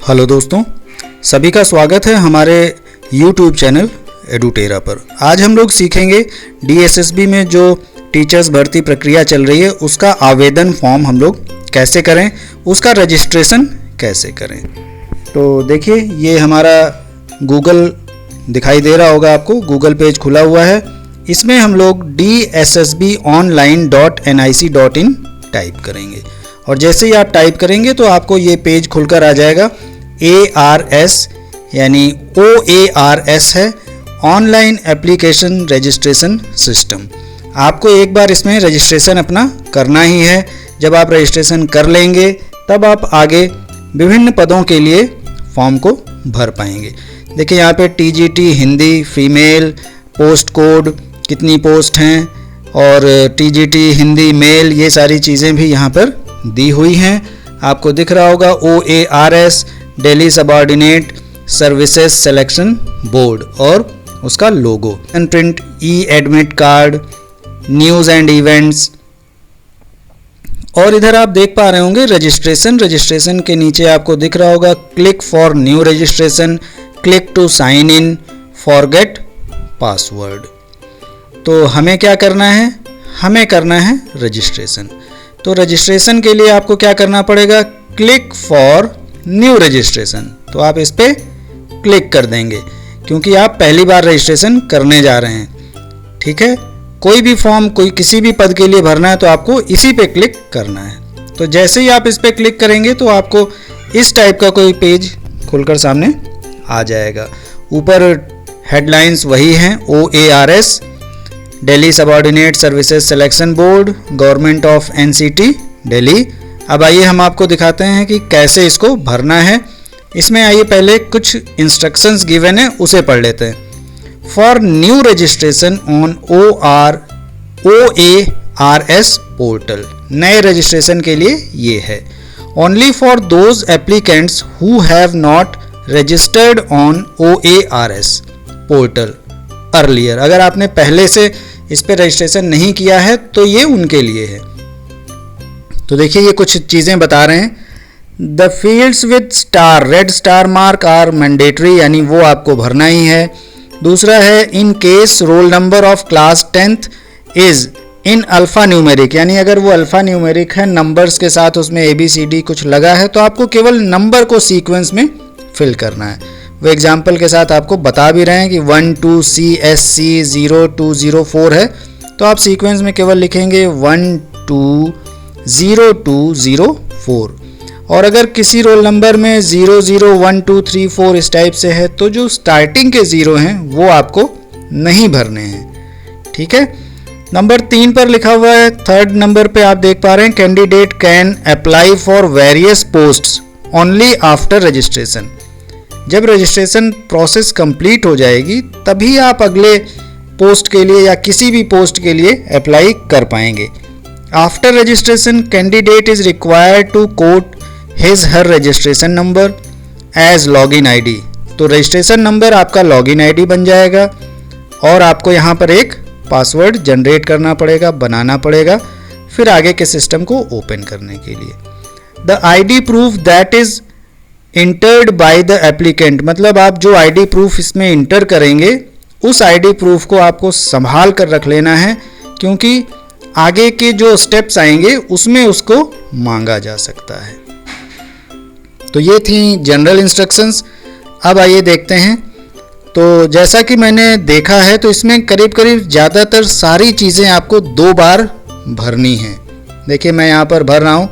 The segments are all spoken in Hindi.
हेलो दोस्तों, सभी का स्वागत है हमारे YouTube चैनल एडुटेरा पर। आज हम लोग सीखेंगे DSSB में जो टीचर्स भर्ती प्रक्रिया चल रही है उसका आवेदन फॉर्म हम लोग कैसे करें, उसका रजिस्ट्रेशन कैसे करें। तो देखिए, ये हमारा गूगल दिखाई दे रहा होगा आपको, गूगल पेज खुला हुआ है। इसमें हम लोग dssbonline.nic.in टाइप करेंगे और जैसे ही आप टाइप करेंगे तो आपको ये पेज खुलकर आ जाएगा। ARS यानी OARS है, ऑनलाइन एप्लीकेशन रजिस्ट्रेशन सिस्टम। आपको एक बार इसमें रजिस्ट्रेशन अपना करना ही है। जब आप रजिस्ट्रेशन कर लेंगे तब आप आगे विभिन्न पदों के लिए फॉर्म को भर पाएंगे। देखिए यहाँ पे TGT Hindi female, post code कितनी पोस्ट हैं और TGT हिंदी मेल, ये सारी चीज़ें भी यहाँ पर दी हुई हैं। आपको दिख रहा होगा OARS Delhi subordinate services selection board और उसका logo, print admit card, news and events. और इधर आप देख पा रहे होंगे रजिस्ट्रेशन के नीचे आपको दिख रहा होगा click for new registration, click to sign in, forget password. तो हमें क्या करना है, हमें करना है रजिस्ट्रेशन। तो रजिस्ट्रेशन के लिए आपको क्या करना पड़ेगा, क्लिक फॉर न्यू रजिस्ट्रेशन। तो आप इस पर क्लिक कर देंगे क्योंकि आप पहली बार रजिस्ट्रेशन करने जा रहे हैं। ठीक है, कोई भी फॉर्म कोई किसी भी पद के लिए भरना है तो आपको इसी पे क्लिक करना है। तो जैसे ही आप इस पे क्लिक करेंगे तो आपको इस टाइप का कोई पेज खुलकर सामने आ जाएगा। ऊपर हेडलाइंस वही हैं, OARS Delhi subordinate services selection board, government of NCT Delhi. अब आइए हम आपको दिखाते हैं कि कैसे इसको भरना है। इसमें आइए पहले कुछ इंस्ट्रक्शंस गिवन है उसे पढ़ लेते हैं। For new registration on OARS portal, नए रजिस्ट्रेशन के लिए ये है। Only for those applicants who have not registered on OARS portal earlier. अगर आपने पहले से इस पर रजिस्ट्रेशन नहीं किया है तो ये उनके लिए है। तो देखिए ये कुछ चीज़ें बता रहे हैं। The fields with star, red star mark are mandatory, यानी वो आपको भरना ही है। दूसरा है in case roll number of class 10th is in alphanumeric, यानी अगर वो अल्फ़ा न्यूमेरिक है, नंबर्स के साथ उसमें ABCD कुछ लगा है तो आपको केवल नंबर को सीक्वेंस में फिल करना है। वो एग्जाम्पल के साथ आपको बता भी रहे हैं कि 1 2 CSC 0204 है तो आप सीक्वेंस में केवल लिखेंगे 1 2 0 2 0 4। और अगर किसी रोल नंबर में 0 0 1 2 3 4 इस टाइप से है तो जो स्टार्टिंग के 0 हैं वो आपको नहीं भरने हैं। ठीक है, नंबर 3 पर लिखा हुआ है, थर्ड नंबर पे आप देख पा रहे हैं, candidate can apply for various posts only after registration. जब रजिस्ट्रेशन प्रोसेस कंप्लीट हो जाएगी तभी आप अगले पोस्ट के लिए या किसी भी पोस्ट के लिए अप्लाई कर पाएंगे। After registration candidate is required to quote his her registration number as login ID। तो रजिस्ट्रेशन नंबर आपका लॉगिन ID बन जाएगा और आपको यहाँ पर एक पासवर्ड जनरेट करना पड़ेगा, बनाना पड़ेगा, फिर आगे के सिस्टम को ओपन करने के लिए। The ID proof that is entered by the applicant, मतलब आप जो ID प्रूफ इसमें इंटर करेंगे उस ID प्रूफ को आपको संभाल कर रख लेना है क्योंकि आगे के जो स्टेप्स आएंगे उसमें उसको मांगा जा सकता है। तो ये थी जनरल इंस्ट्रक्शंस। अब आइए देखते हैं। तो जैसा कि मैंने देखा है तो इसमें करीब करीब ज़्यादातर सारी चीज़ें आपको 2 बार भरनी है। देखिए मैं यहाँ पर भर रहा हूँ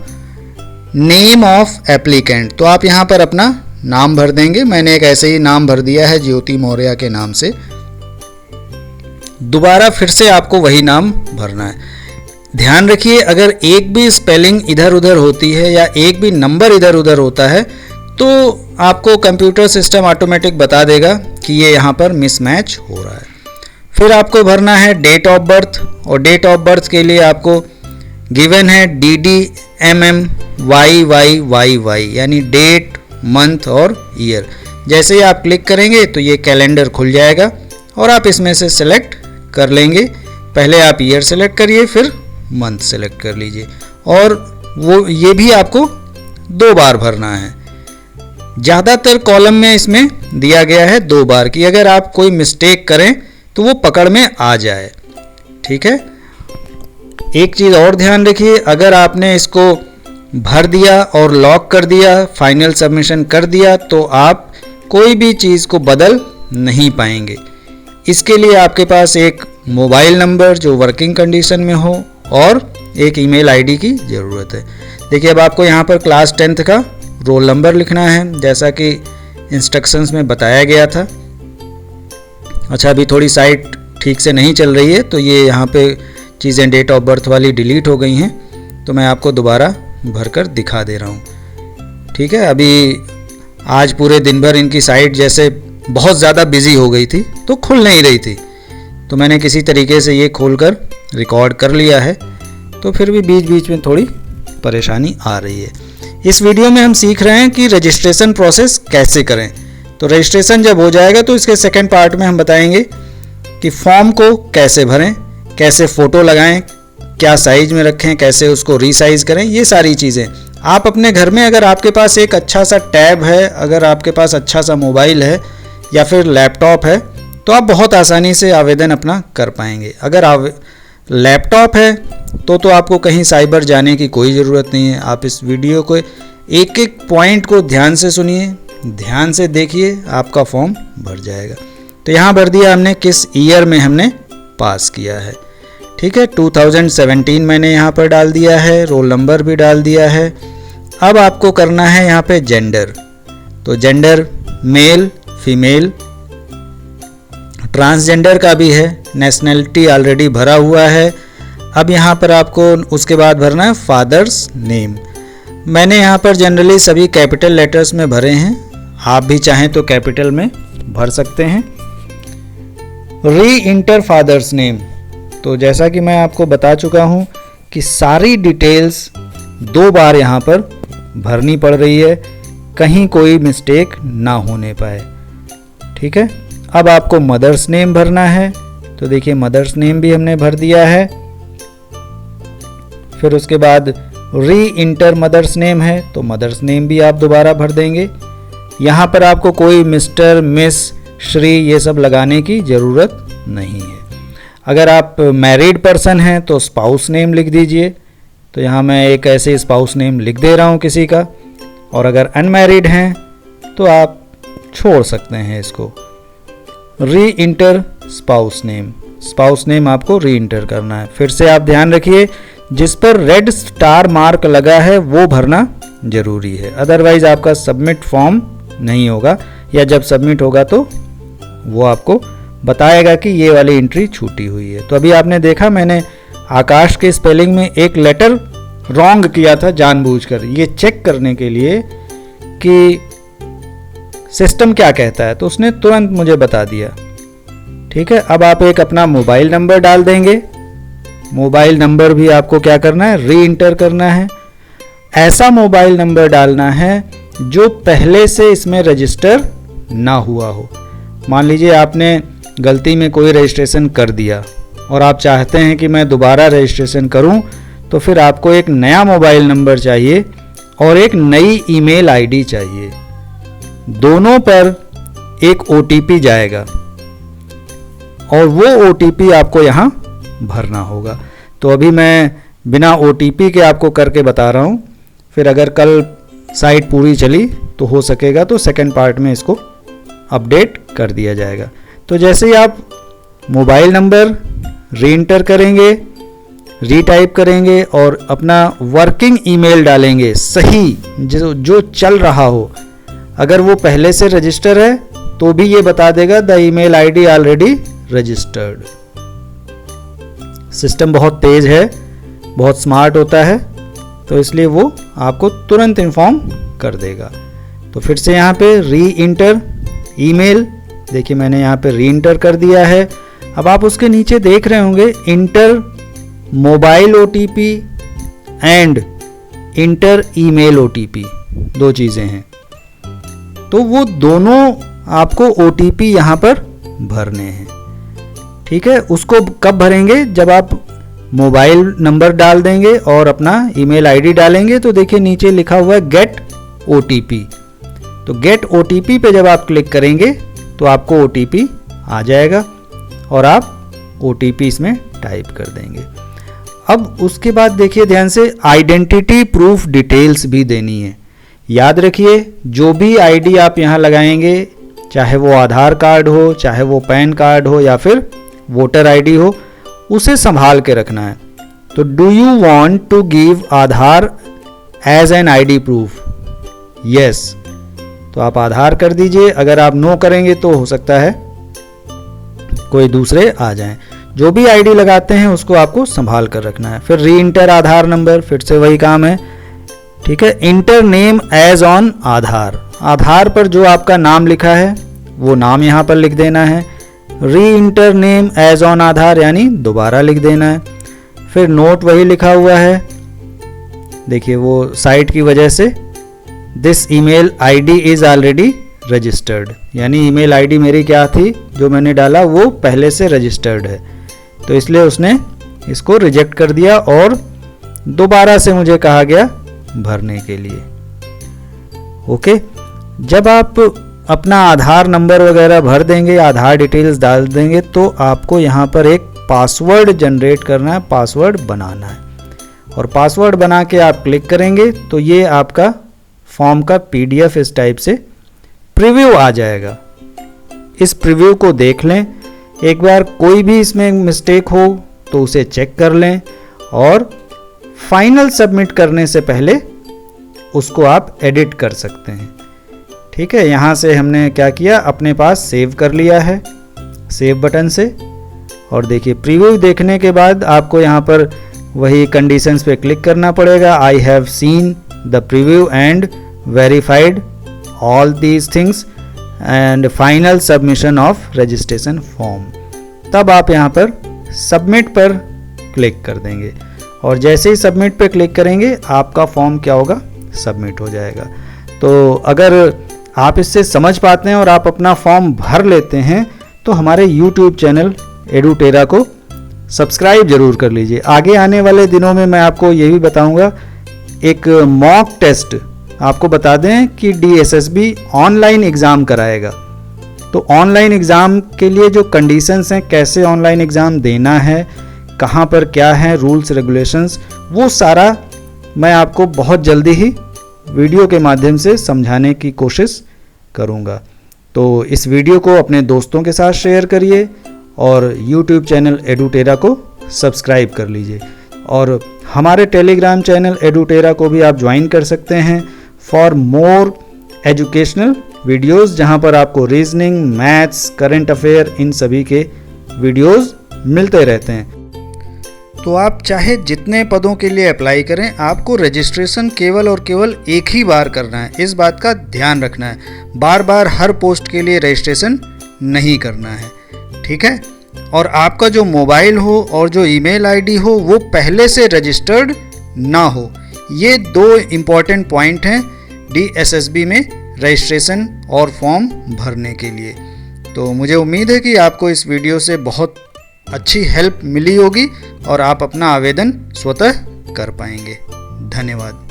नेम ऑफ एप्लीकेंट, तो आप यहाँ पर अपना नाम भर देंगे। मैंने एक ऐसे ही नाम भर दिया है ज्योति मौर्य के नाम से। दोबारा फिर से आपको वही नाम भरना है। ध्यान रखिए अगर एक भी स्पेलिंग इधर उधर होती है या एक भी नंबर इधर उधर होता है तो आपको कंप्यूटर सिस्टम ऑटोमेटिक बता देगा कि ये यहाँ पर मिसमैच हो रहा है। फिर आपको भरना है डेट ऑफ बर्थ, और डेट ऑफ बर्थ के लिए आपको गिवन है DDMMYYYY, यानी डेट, मंथ और ईयर। जैसे ही आप क्लिक करेंगे तो ये कैलेंडर खुल जाएगा और आप इसमें से सिलेक्ट कर लेंगे। पहले आप ईयर सेलेक्ट करिए, फिर मंथ सेलेक्ट कर लीजिए और वो ये भी आपको 2 बार भरना है। ज़्यादातर कॉलम में इसमें दिया गया है 2 बार कि अगर आप कोई मिस्टेक करें तो वो पकड़ में आ जाए। ठीक है, एक चीज़ और ध्यान रखिए, अगर आपने इसको भर दिया और लॉक कर दिया, फाइनल सबमिशन कर दिया, तो आप कोई भी चीज़ को बदल नहीं पाएंगे। इसके लिए आपके पास एक मोबाइल नंबर जो वर्किंग कंडीशन में हो और एक ईमेल आईडी की ज़रूरत है। देखिए, अब आपको यहाँ पर क्लास 10th का रोल नंबर लिखना है, जैसा कि इंस्ट्रक्शंस में बताया गया था। अच्छा, अभी थोड़ी साइट ठीक से नहीं चल रही है, तो ये यहाँ पे चीज़ें डेट ऑफ बर्थ वाली डिलीट हो गई हैं, तो मैं आपको दोबारा भरकर दिखा दे रहा हूँ। ठीक है, अभी आज पूरे दिन भर इनकी साइट जैसे बहुत ज़्यादा बिजी हो गई थी, तो खुल नहीं रही थी, तो मैंने किसी तरीके से ये खोलकर रिकॉर्ड कर लिया है, तो फिर भी बीच बीच में थोड़ी परेशानी आ रही है। इस वीडियो में हम सीख रहे हैं कि रजिस्ट्रेशन प्रोसेस कैसे करें। तो रजिस्ट्रेशन जब हो जाएगा तो इसके सेकंड पार्ट में हम बताएंगे कि फॉर्म को कैसे भरें, कैसे फ़ोटो लगाएं, क्या साइज में रखें, कैसे उसको रीसाइज करें, ये सारी चीज़ें आप अपने घर में, अगर आपके पास एक अच्छा सा टैब है, अगर आपके पास अच्छा सा मोबाइल है या फिर लैपटॉप है, तो आप बहुत आसानी से आवेदन अपना कर पाएंगे। अगर लैपटॉप है तो आपको कहीं साइबर जाने की कोई ज़रूरत नहीं है। आप इस वीडियो को एक एक पॉइंट को ध्यान से सुनिए, ध्यान से देखिए, आपका फॉर्म भर जाएगा। तो यहाँ भर दिया हमने किस ईयर में हमने पास किया है। ठीक है, 2017 मैंने यहाँ पर डाल दिया है, रोल नंबर भी डाल दिया है। अब आपको करना है यहाँ पे जेंडर, तो जेंडर मेल फीमेल, ट्रांसजेंडर का भी है, नेशनैलिटी ऑलरेडी भरा हुआ है। अब यहाँ पर आपको उसके बाद भरना है फादर्स नेम। मैंने यहाँ पर जनरली सभी कैपिटल लेटर्स में भरे हैं, आप भी चाहें तो कैपिटल में भर सकते हैं। री इंटर फादर्स नेम, तो जैसा कि मैं आपको बता चुका हूँ कि सारी डिटेल्स 2 बार यहाँ पर भरनी पड़ रही है, कहीं कोई मिस्टेक ना होने पाए। ठीक है, अब आपको मदर्स नेम भरना है, तो देखिए मदर्स नेम भी हमने भर दिया है। फिर उसके बाद री इंटर मदर्स नेम है, तो मदर्स नेम भी आप दोबारा भर देंगे। यहाँ पर आपको कोई मिस्टर, मिस, श्री ये सब लगाने की ज़रूरत नहीं है। अगर आप मैरिड पर्सन हैं तो स्पाउस नेम लिख दीजिए, तो यहाँ मैं एक ऐसे स्पाउस नेम लिख दे रहा हूँ किसी का। और अगर अनमैरिड हैं तो आप छोड़ सकते हैं इसको। री inter spouse name, spouse name आपको री इंटर करना है। फिर से आप ध्यान रखिए, जिस पर रेड स्टार मार्क लगा है वो भरना जरूरी है, अदरवाइज आपका सबमिट फॉर्म नहीं होगा, या जब सबमिट होगा तो वो आपको बताएगा कि ये वाली एंट्री छूटी हुई है। तो अभी आपने देखा मैंने आकाश के स्पेलिंग में एक लेटर रॉन्ग किया था जानबूझकर, ये चेक करने के लिए कि सिस्टम क्या कहता है, तो उसने तुरंत मुझे बता दिया। ठीक है, अब आप एक अपना मोबाइल नंबर डाल देंगे। मोबाइल नंबर भी आपको क्या करना है, री इंटर करना है। ऐसा मोबाइल नंबर डालना है जो पहले से इसमें रजिस्टर ना हुआ हो। मान लीजिए आपने गलती में कोई रजिस्ट्रेशन कर दिया और आप चाहते हैं कि मैं दोबारा रजिस्ट्रेशन करूं, तो फिर आपको एक नया मोबाइल नंबर चाहिए और एक नई ईमेल आईडी चाहिए। दोनों पर एक OTP जाएगा और वो OTP आपको यहाँ भरना होगा। तो अभी मैं बिना OTP के आपको करके बता रहा हूँ, फिर अगर कल साइट पूरी चली तो हो सकेगा तो सेकंड पार्ट में इसको अपडेट कर दिया जाएगा। तो जैसे ही आप मोबाइल नंबर री इंटर करेंगे, रीटाइप करेंगे और अपना वर्किंग ईमेल डालेंगे सही, जो चल रहा हो। अगर वो पहले से रजिस्टर है तो भी ये बता देगा the email ID already registered. System बहुत तेज है, बहुत स्मार्ट होता है, तो इसलिए वो आपको तुरंत इन्फॉर्म कर देगा। तो फिर से यहाँ पे री इंटर ईमेल, देखिए मैंने यहाँ पे री इंटर कर दिया है। अब आप उसके नीचे देख रहे होंगे inter mobile OTP and inter email OTP, 2 चीज़ें हैं। तो वो दोनों आपको OTP यहाँ पर भरने हैं। ठीक है, उसको कब भरेंगे, जब आप मोबाइल नंबर डाल देंगे और अपना ईमेल आईडी डालेंगे, तो देखिए नीचे लिखा हुआ है गेट OTP। तो गेट OTP पे जब आप क्लिक करेंगे तो आपको OTP आ जाएगा और आप OTP इसमें टाइप कर देंगे। अब उसके बाद देखिए ध्यान से, आइडेंटिटी प्रूफ डिटेल्स भी देनी है। याद रखिए जो भी आईडी आप यहाँ लगाएंगे, चाहे वो आधार कार्ड हो, चाहे वो पैन कार्ड हो या फिर वोटर आईडी हो, उसे संभाल के रखना है। तो do you want to give Aadhaar as an ID proof? Yes, तो आप आधार कर दीजिए। अगर आप नो करेंगे तो हो सकता है कोई दूसरे आ जाएं। जो भी आईडी लगाते हैं उसको आपको संभाल कर रखना है। फिर री इंटर आधार नंबर, फिर से वही काम है, ठीक है। इंटर नेम एज ऑन आधार, आधार पर जो आपका नाम लिखा है वो नाम यहाँ पर लिख देना है। री इंटर नेम एज ऑन आधार यानी दोबारा लिख देना है। फिर नोट वही लिखा हुआ है, देखिए वो साइट की वजह से, this email ID is already registered, यानी ईमेल आईडी मेरी क्या थी जो मैंने डाला वो पहले से रजिस्टर्ड है, तो इसलिए उसने इसको रिजेक्ट कर दिया और दोबारा से मुझे कहा गया भरने के लिए। ओके, जब आप अपना आधार नंबर वगैरह भर देंगे, आधार डिटेल्स डाल देंगे, तो आपको यहाँ पर एक पासवर्ड जनरेट करना है, पासवर्ड बनाना है। और पासवर्ड बना के आप क्लिक करेंगे तो ये आपका फॉर्म का PDF इस टाइप से प्रीव्यू आ जाएगा। इस प्रीव्यू को देख लें एक बार, कोई भी इसमें मिस्टेक हो तो उसे चेक कर लें और फाइनल सबमिट करने से पहले उसको आप एडिट कर सकते हैं। ठीक है, यहाँ से हमने क्या किया, अपने पास सेव कर लिया है सेव बटन से। और देखिए प्रीव्यू देखने के बाद आपको यहाँ पर वही कंडीशंस पे क्लिक करना पड़ेगा। I have seen the preview and verified all these things and final submission of registration form. तब आप यहाँ पर सबमिट पर क्लिक कर देंगे और जैसे ही सबमिट पे क्लिक करेंगे आपका फॉर्म क्या होगा, सबमिट हो जाएगा। तो अगर आप इससे समझ पाते हैं और आप अपना फॉर्म भर लेते हैं तो हमारे YouTube चैनल एडुटेरा को सब्सक्राइब जरूर कर लीजिए। आगे आने वाले दिनों में मैं आपको ये भी बताऊंगा, एक मॉक टेस्ट आपको बता दें कि DSSB ऑनलाइन एग्ज़ाम कराएगा। तो ऑनलाइन एग्ज़ाम के लिए जो कंडीशंस हैं, कैसे ऑनलाइन एग्ज़ाम देना है, कहाँ पर क्या है रूल्स रेगुलेशंस, वो सारा मैं आपको बहुत जल्दी ही वीडियो के माध्यम से समझाने की कोशिश करूँगा। तो इस वीडियो को अपने दोस्तों के साथ शेयर करिए और YouTube चैनल एडुटेरा को सब्सक्राइब कर लीजिए। और हमारे टेलीग्राम चैनल एडुटेरा को भी आप ज्वाइन कर सकते हैं फॉर मोर एजुकेशनल वीडियोस, जहां पर आपको रीजनिंग, मैथ्स, करंट अफेयर, इन सभी के वीडियोस मिलते रहते हैं। तो आप चाहे जितने पदों के लिए अप्लाई करें, आपको रजिस्ट्रेशन केवल और केवल एक ही बार करना है। इस बात का ध्यान रखना है, बार बार हर पोस्ट के लिए रजिस्ट्रेशन नहीं करना है, ठीक है। और आपका जो मोबाइल हो और जो ईमेल आईडी हो वो पहले से रजिस्टर्ड ना हो। ये दो इम्पॉर्टेंट पॉइंट हैं DSSB में रजिस्ट्रेशन और फॉर्म भरने के लिए। तो मुझे उम्मीद है कि आपको इस वीडियो से बहुत अच्छी हेल्प मिली होगी और आप अपना आवेदन स्वतः कर पाएंगे। धन्यवाद।